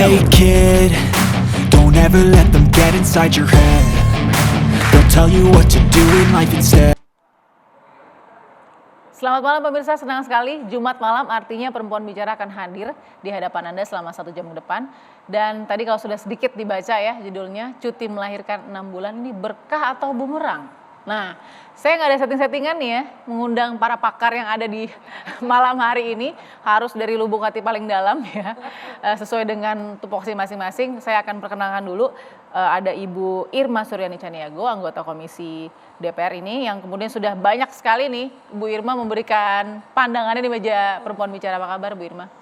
Hey kid, don't ever let them get inside your head. They'll tell you what to do in life instead. Selamat malam pemirsa, senang sekali Jumat malam artinya Perempuan Bicara akan hadir di hadapan Anda selama 1 jam ke depan. Dan tadi kalau sudah sedikit dibaca ya judulnya, cuti melahirkan 6 bulan ini berkah atau bumerang? Nah, saya nggak ada setting-settingan nih ya, mengundang para pakar yang ada di malam hari ini, harus dari lubuk hati paling dalam ya, sesuai dengan tupoksi masing-masing. Saya akan perkenalkan dulu, ada Ibu Irma Suryani Caniago, anggota Komisi DPR ini, yang kemudian sudah banyak sekali nih Bu Irma memberikan pandangannya di meja Perempuan Bicara. Apa kabar Bu Irma?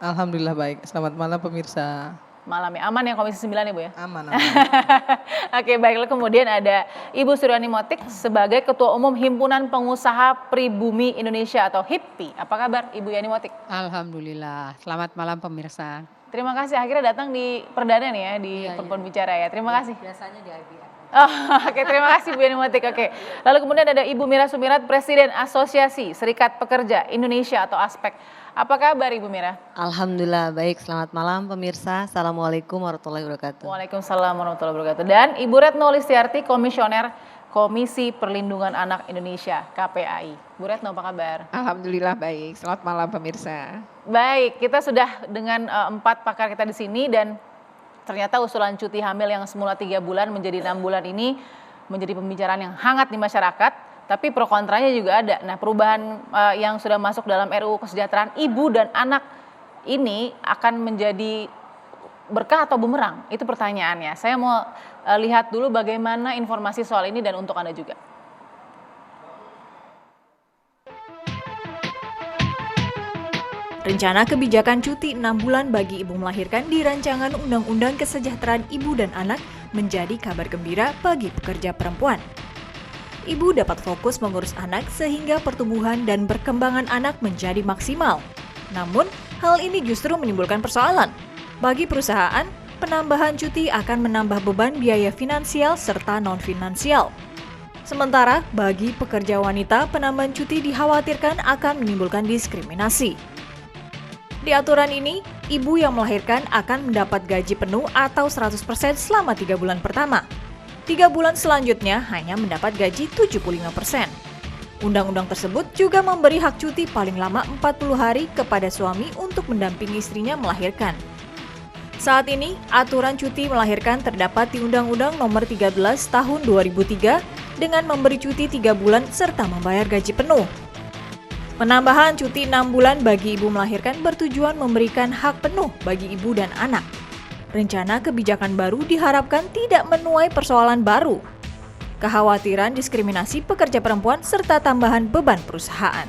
Alhamdulillah baik, selamat malam pemirsa. Malam ya, aman ya Komisi 9 ya Bu ya? Aman. Oke, baiklah, kemudian ada Ibu Suryani Motik sebagai Ketua Umum Himpunan Pengusaha Pribumi Indonesia atau HIPPI. Apa kabar Ibu Yani Motik? Alhamdulillah, selamat malam pemirsa. Terima kasih akhirnya datang di perdana nih ya di Perempuan Bicara ya. Terima kasih. Biasanya di IBR. Oh, oke, terima kasih Bu Yani Motik. Oke. Lalu kemudian ada Ibu Mira Sumirat, Presiden Asosiasi Serikat Pekerja Indonesia atau ASPEK. Apa kabar Ibu Mira? Alhamdulillah baik, selamat malam pemirsa. Assalamualaikum warahmatullahi wabarakatuh. Waalaikumsalam warahmatullahi wabarakatuh. Dan Ibu Retno Listiarti, Komisioner Komisi Perlindungan Anak Indonesia KPAI. Bu Retno, apa kabar? Alhamdulillah baik, selamat malam pemirsa. Baik, kita sudah dengan 4 pakar kita di sini dan ternyata usulan cuti hamil yang semula 3 bulan menjadi 6 bulan ini menjadi pembicaraan yang hangat di masyarakat. Tapi pro kontranya juga ada. Nah, perubahan yang sudah masuk dalam RUU Kesejahteraan Ibu dan Anak ini akan menjadi berkah atau bumerang? Itu pertanyaannya. Saya mau lihat dulu bagaimana informasi soal ini dan untuk Anda juga. Rencana kebijakan cuti 6 bulan bagi ibu melahirkan di Rancangan Undang-Undang Kesejahteraan Ibu dan Anak menjadi kabar gembira bagi pekerja perempuan. Ibu dapat fokus mengurus anak sehingga pertumbuhan dan perkembangan anak menjadi maksimal. Namun, hal ini justru menimbulkan persoalan. Bagi perusahaan, penambahan cuti akan menambah beban biaya finansial serta non-finansial. Sementara, bagi pekerja wanita, penambahan cuti dikhawatirkan akan menimbulkan diskriminasi. Di aturan ini, ibu yang melahirkan akan mendapat gaji penuh atau 100% selama 3 bulan pertama. 3 bulan selanjutnya hanya mendapat gaji 75%. Undang-undang tersebut juga memberi hak cuti paling lama 40 hari kepada suami untuk mendampingi istrinya melahirkan. Saat ini, aturan cuti melahirkan terdapat di Undang-Undang Nomor 13 Tahun 2003 dengan memberi cuti 3 bulan serta membayar gaji penuh. Penambahan cuti 6 bulan bagi ibu melahirkan bertujuan memberikan hak penuh bagi ibu dan anak. Rencana kebijakan baru diharapkan tidak menuai persoalan baru, kekhawatiran diskriminasi pekerja perempuan serta tambahan beban perusahaan.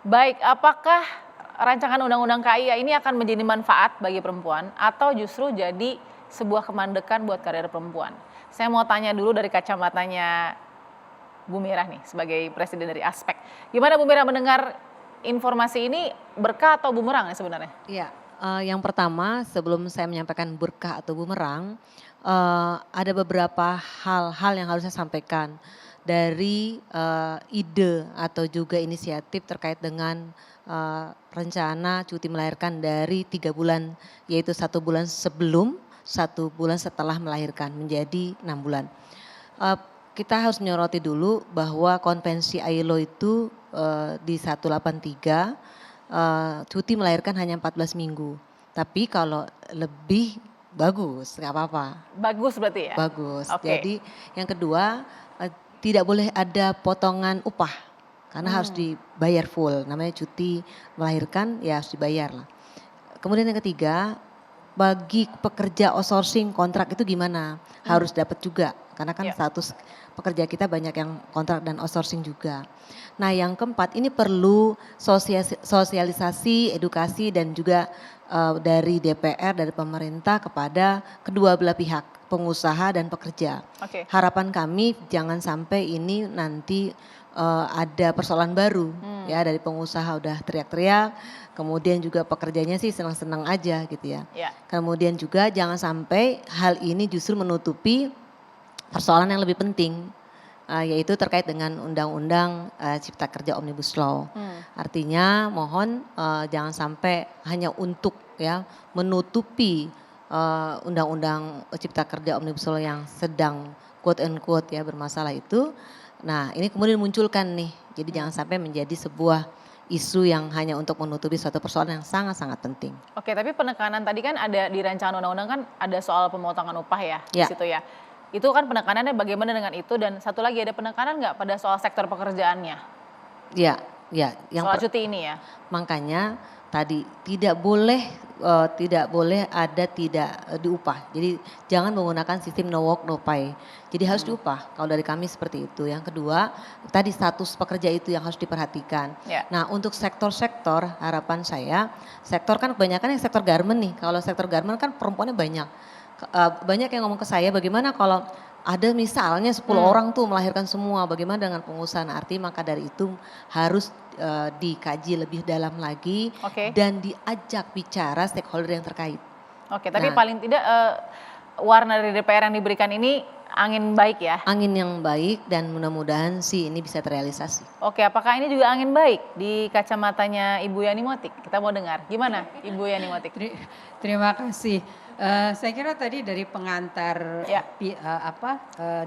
Baik, apakah rancangan Undang-Undang KIA ini akan menjadi manfaat bagi perempuan atau justru jadi sebuah kemandekan buat karir perempuan? Saya mau tanya dulu dari kacamatanya Bu Mira nih sebagai Presiden dari ASPEK. Gimana Bu Mira mendengar informasi ini, berkah atau bumerang ya sebenarnya? Iya, yang pertama sebelum saya menyampaikan berkah atau bumerang, ada beberapa hal-hal yang harus saya sampaikan dari ide atau juga inisiatif terkait dengan rencana cuti melahirkan dari 3 bulan, yaitu 1 bulan sebelum, 1 bulan setelah melahirkan menjadi 6 bulan. Kita harus menyoroti dulu bahwa konvensi ILO itu di 183 cuti melahirkan hanya 14 minggu. Tapi kalau lebih bagus, nggak apa-apa. Bagus berarti ya? Bagus. Okay. Jadi yang kedua tidak boleh ada potongan upah karena harus dibayar full. Namanya cuti melahirkan ya harus dibayar lah. Kemudian yang ketiga, bagi pekerja outsourcing kontrak itu gimana? Harus dapat juga karena kan status pekerja kita banyak yang kontrak dan outsourcing juga. Nah yang keempat ini perlu sosialisasi, edukasi dan juga dari DPR, dari pemerintah kepada kedua belah pihak, pengusaha dan pekerja. Okay. Harapan kami jangan sampai ini nanti ada persoalan baru ya dari pengusaha udah teriak-teriak, kemudian juga pekerjanya sih senang-senang aja gitu ya. Kemudian juga jangan sampai hal ini justru menutupi persoalan yang lebih penting, yaitu terkait dengan Undang-Undang Cipta Kerja Omnibus Law. Artinya mohon jangan sampai hanya untuk ya menutupi Undang-Undang Cipta Kerja Omnibus Law yang sedang quote and quote ya bermasalah itu. Nah ini kemudian munculkan nih, jadi jangan sampai menjadi sebuah isu yang hanya untuk menutupi suatu persoalan yang sangat-sangat penting. Oke, tapi penekanan tadi kan ada di rancangan undang-undang kan ada soal pemotongan upah ya, Ya. di situ ya. Itu kan penekanannya bagaimana dengan itu, dan satu lagi ada penekanan nggak pada soal sektor pekerjaannya? Ya, ya. Soal cuti ini ya? Makanya tadi tidak boleh ada tidak diupah. Jadi jangan menggunakan sistem no work no pay. Jadi harus diupah. Kalau dari kami seperti itu. Yang kedua, tadi status pekerja itu yang harus diperhatikan. Ya. Nah, untuk sektor-sektor harapan saya, sektor kan kebanyakan yang sektor garment nih. Kalau sektor garment kan perempuannya banyak. Banyak yang ngomong ke saya, bagaimana kalau ada misalnya 10 orang tuh melahirkan semua, bagaimana dengan pengusahaan? Arti maka dari itu harus dikaji lebih dalam lagi Oke. dan diajak bicara stakeholder yang terkait. Oke, tapi Nah. paling tidak warna dari DPR yang diberikan ini angin baik ya? Angin yang baik dan mudah-mudahan sih ini bisa terrealisasi. Oke, apakah ini juga angin baik di kacamatanya Ibu Yani Motik? Kita mau dengar, gimana Ibu Yani Motik? Terima kasih. Saya kira tadi dari pengantar Ya.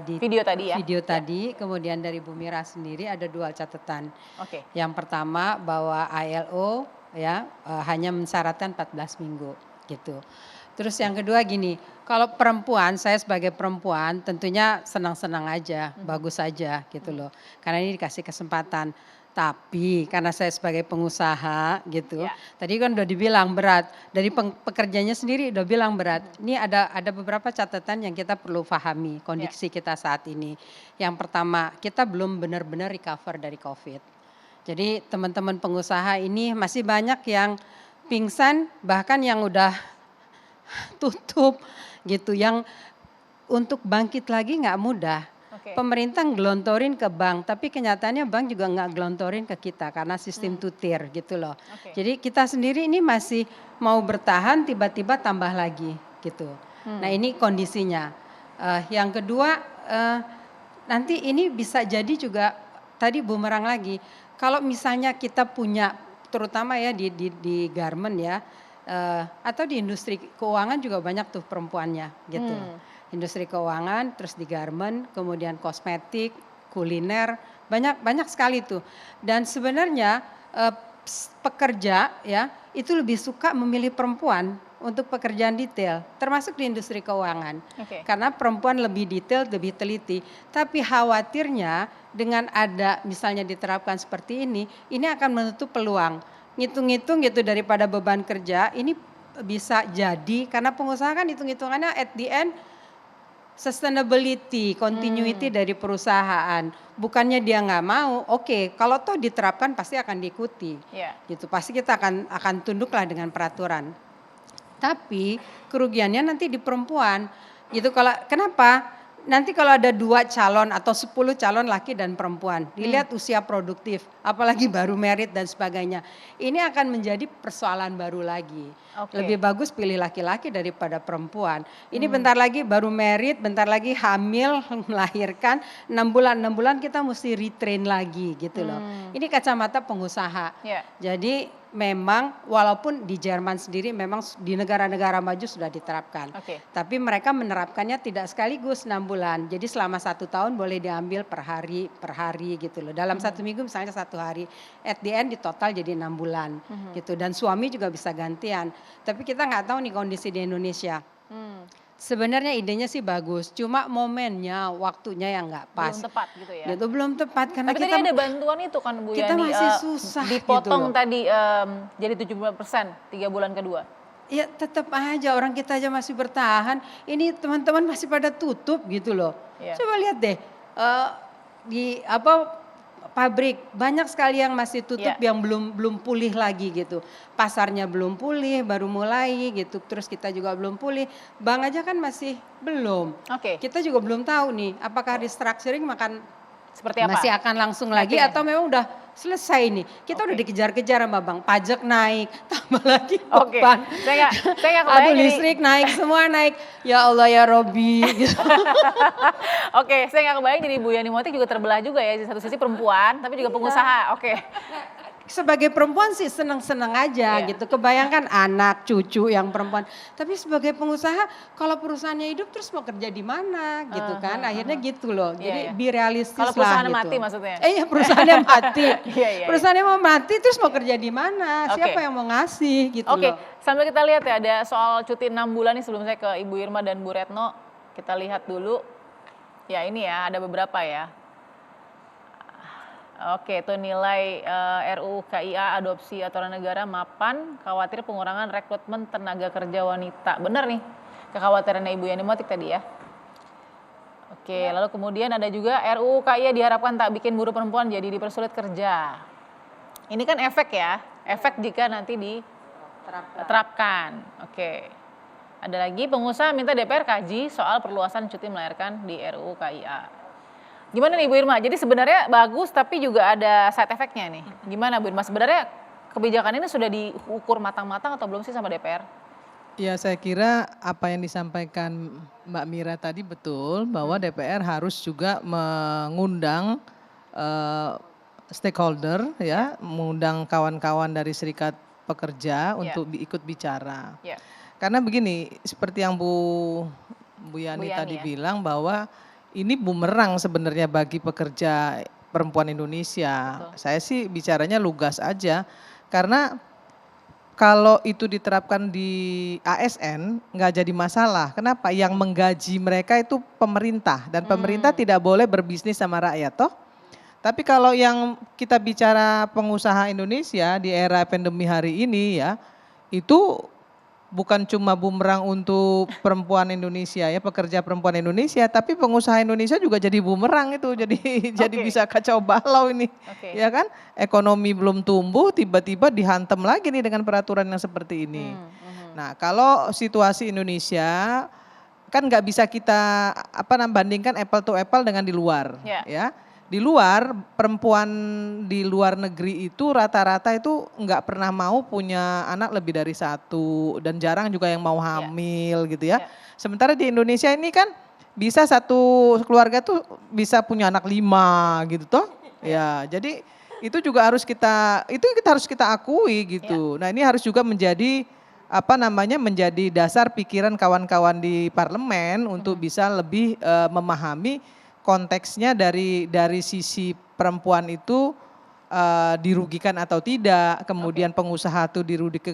di Video tadi ya? video tadi, kemudian dari Bu Mira sendiri ada dua catatan. Oke, Yang pertama bahwa ILO ya hanya mensyaratkan 14 minggu gitu. Terus yang kedua gini, kalau perempuan, saya sebagai perempuan tentunya senang-senang aja, bagus aja gitu loh. Karena ini dikasih kesempatan. Tapi karena saya sebagai pengusaha gitu, Ya. tadi kan udah dibilang berat, dari pekerjanya sendiri udah bilang berat. Ini ada beberapa catatan yang kita perlu pahami kondisi kita saat ini. Yang pertama, kita belum benar-benar recover dari COVID. Jadi teman-teman pengusaha ini masih banyak yang pingsan, bahkan yang udah tutup gitu, yang untuk bangkit lagi nggak mudah. oke. Pemerintah ngelontorin ke bank, tapi kenyataannya bank juga nggak gelontorin ke kita karena sistem tutir gitu loh. Oke. Jadi kita sendiri ini masih mau bertahan, tiba-tiba tambah lagi gitu. Nah ini kondisinya. Yang kedua, nanti ini bisa jadi juga tadi bumerang lagi. Kalau misalnya kita punya, terutama ya di garment ya, atau di industri keuangan juga banyak tuh perempuannya gitu. Industri keuangan, terus di garment, kemudian kosmetik, kuliner, banyak sekali tuh. Dan sebenarnya pekerja ya itu lebih suka memilih perempuan untuk pekerjaan detail, termasuk di industri keuangan. Oke. Karena perempuan lebih detail, lebih teliti. Tapi khawatirnya dengan ada misalnya diterapkan seperti ini akan menutup peluang. Ngitung-ngitung gitu daripada beban kerja, ini bisa jadi karena pengusaha kan hitung-hitungannya at the end sustainability, continuity dari perusahaan. Bukannya dia nggak mau, oke, kalau toh diterapkan pasti akan diikuti. Ya. Gitu, pasti kita akan tunduklah dengan peraturan. Tapi kerugiannya nanti di perempuan. Gitu, kenapa? Nanti kalau ada 2 calon atau 10 calon laki dan perempuan, dilihat usia produktif, apalagi baru merit dan sebagainya. Ini akan menjadi persoalan baru lagi. Oke. Lebih bagus pilih laki-laki daripada perempuan. Ini bentar lagi baru merit, bentar lagi hamil, melahirkan, 6 bulan kita mesti retrain lagi gitu loh. Ini kacamata pengusaha. Ya. Jadi memang walaupun di Jerman sendiri memang di negara-negara maju sudah diterapkan. Oke. Tapi mereka menerapkannya tidak sekaligus 6 bulan. Jadi selama 1 tahun boleh diambil per hari gitu loh. Dalam 1 minggu misalnya 1 hari. At the end di total jadi 6 bulan gitu. Dan suami juga bisa gantian. Tapi kita nggak tahu nih kondisi di Indonesia. Sebenarnya idenya sih bagus, cuma momennya, waktunya yang nggak pas. Belum tepat gitu ya. Itu belum tepat karena Tapi kita tadi ada bantuan itu kan Bu kita Yani, masih susah dipotong gitu loh. tadi jadi 70% 3 bulan kedua. Ya tetap aja orang kita aja masih bertahan. Ini teman-teman masih pada tutup gitu loh. Iya. Coba lihat deh di pabrik banyak sekali yang masih tutup Iya. yang belum pulih lagi gitu. Pasarnya belum pulih, baru mulai gitu. Terus kita juga belum pulih. Bank aja kan masih belum. Oke. Kita juga belum tahu nih apakah restructuring Seperti apa? masih akan langsung lagi Nantinya. atau memang udah selesai nih. Kita udah dikejar-kejar sama Bang, pajak naik, tambah lagi Oke, beban. saya nggak Aduh kebayang ini. listrik naik, semua naik. Ya Allah ya Robi. Gitu. Oke, saya nggak kebayang jadi Bu Yani Motik juga terbelah juga ya, di satu sisi perempuan, tapi juga pengusaha. Oke. Sebagai perempuan sih senang-senang aja Iya. gitu. Kebayangkan anak, cucu yang perempuan. Tapi sebagai pengusaha, kalau perusahaannya hidup terus mau kerja di mana gitu kan. Akhirnya gitu loh. Iya, Jadi iya. be realistis Kalau lah perusahaannya gitu. mati maksudnya? Iya perusahaannya mati. Iya, iya. Perusahaannya mau mati terus mau kerja di mana? Oke. Siapa yang mau ngasih gitu Oke, loh. sambil kita lihat ya ada soal cuti 6 bulan nih sebelum saya ke Ibu Irma dan Bu Retno. Kita lihat dulu. Ya ini ya, ada beberapa ya. Oke, itu nilai RUU KIA adopsi aturan negara mapan, khawatir pengurangan rekrutmen tenaga kerja wanita. Benar nih, kekhawatirannya Ibu Yani Motik tadi ya. Oke, lalu kemudian ada juga RUU KIA diharapkan tak bikin buruh perempuan jadi dipersulit kerja. Ini kan efek ya, efek jika nanti diterapkan. Oke. Ada lagi pengusaha minta DPR kaji soal perluasan cuti melahirkan di RUU KIA. Gimana nih Bu Irma? Jadi sebenarnya bagus tapi juga ada side effect-nya nih. Gimana Bu Irma? Sebenarnya kebijakan ini sudah diukur matang-matang atau belum sih sama DPR? Ya saya kira apa yang disampaikan Mbak Mira tadi betul bahwa DPR harus juga mengundang stakeholder ya, mengundang kawan-kawan dari serikat pekerja untuk ikut bicara. Ya. Karena begini, seperti yang Bu Yani Yani tadi ya. bilang bahwa ini bumerang sebenarnya bagi pekerja perempuan Indonesia. Betul. Saya sih bicaranya lugas aja, karena kalau itu diterapkan di ASN nggak jadi masalah. Kenapa? Yang menggaji mereka itu pemerintah dan pemerintah tidak boleh berbisnis sama rakyat, toh. Tapi kalau yang kita bicara pengusaha Indonesia di era pandemi hari ini ya, itu bukan cuma bumerang untuk perempuan Indonesia ya, pekerja perempuan Indonesia, tapi pengusaha Indonesia juga jadi bumerang itu, jadi bisa kacau balau ini, ya kan? Ekonomi belum tumbuh, tiba-tiba dihantam lagi nih dengan peraturan yang seperti ini. Nah, kalau situasi Indonesia kan nggak bisa kita bandingkan apple to apple dengan di luar, ya. Di luar, perempuan di luar negeri itu rata-rata itu nggak pernah mau punya anak lebih dari satu dan jarang juga yang mau hamil gitu ya. Sementara di Indonesia ini kan bisa satu keluarga tuh bisa punya anak 5 gitu toh. Ya, jadi itu juga harus kita akui gitu. Nah, ini harus juga menjadi menjadi dasar pikiran kawan-kawan di parlemen untuk bisa lebih memahami konteksnya dari sisi perempuan itu dirugikan atau tidak, kemudian pengusaha itu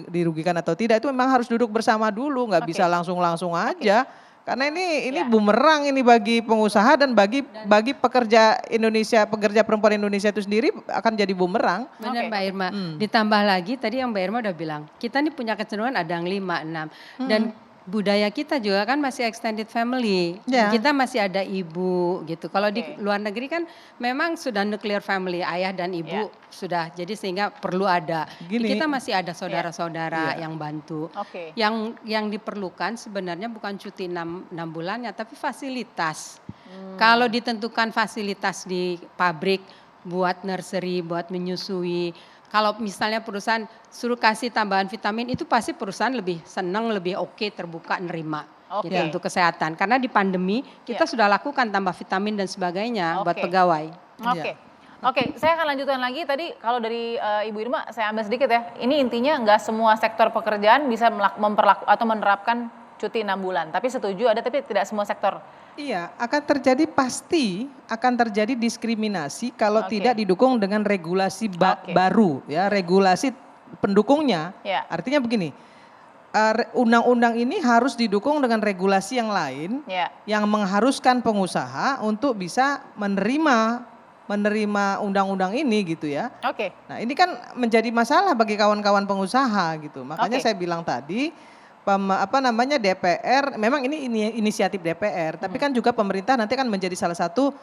dirugikan atau tidak, itu memang harus duduk bersama dulu, nggak bisa langsung aja. Karena ini bumerang ini bagi pengusaha dan bagi pekerja Indonesia, pekerja perempuan Indonesia itu sendiri akan jadi bumerang. Benar Mbak Irma, ditambah lagi tadi yang Mbak Irma udah bilang, kita ini punya kecenderungan ada yang 5, 6 dan budaya kita juga kan masih extended family, kita masih ada ibu gitu. Kalau di luar negeri kan memang sudah nuclear family, ayah dan ibu sudah, jadi sehingga perlu ada. Kita masih ada saudara-saudara yang bantu. Yang diperlukan sebenarnya bukan cuti 6 bulannya, tapi fasilitas. Kalau ditentukan fasilitas di pabrik buat nursery, buat menyusui. Kalau misalnya perusahaan suruh kasih tambahan vitamin itu pasti perusahaan lebih senang, lebih oke, terbuka, nerima gitu untuk kesehatan. Karena di pandemi kita sudah lakukan tambah vitamin dan sebagainya buat pegawai. Oke, saya akan lanjutkan lagi. Tadi kalau dari Ibu Irma saya ambil sedikit ya. Ini intinya nggak semua sektor pekerjaan bisa menerapkan cuti 6 bulan. Tapi setuju ada, tapi tidak semua sektor. Iya, pasti akan terjadi diskriminasi kalau tidak didukung dengan regulasi baru ya, regulasi pendukungnya. Artinya begini, undang-undang ini harus didukung dengan regulasi yang lain yang mengharuskan pengusaha untuk bisa menerima undang-undang ini gitu ya. Nah, ini kan menjadi masalah bagi kawan-kawan pengusaha gitu. Makanya saya bilang tadi DPR, memang ini inisiatif DPR, tapi kan juga pemerintah nanti kan menjadi salah satu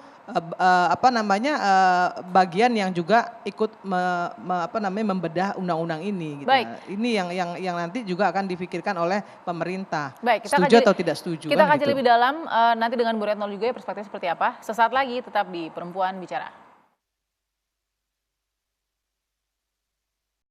bagian yang juga ikut membedah undang-undang ini gitu. Nah, ini yang nanti juga akan difikirkan oleh pemerintah. Setuju atau tidak setuju. Kita kaji lebih dalam nanti dengan Bu Retno juga ya, perspektif seperti apa. Sesaat lagi tetap di Perempuan Bicara.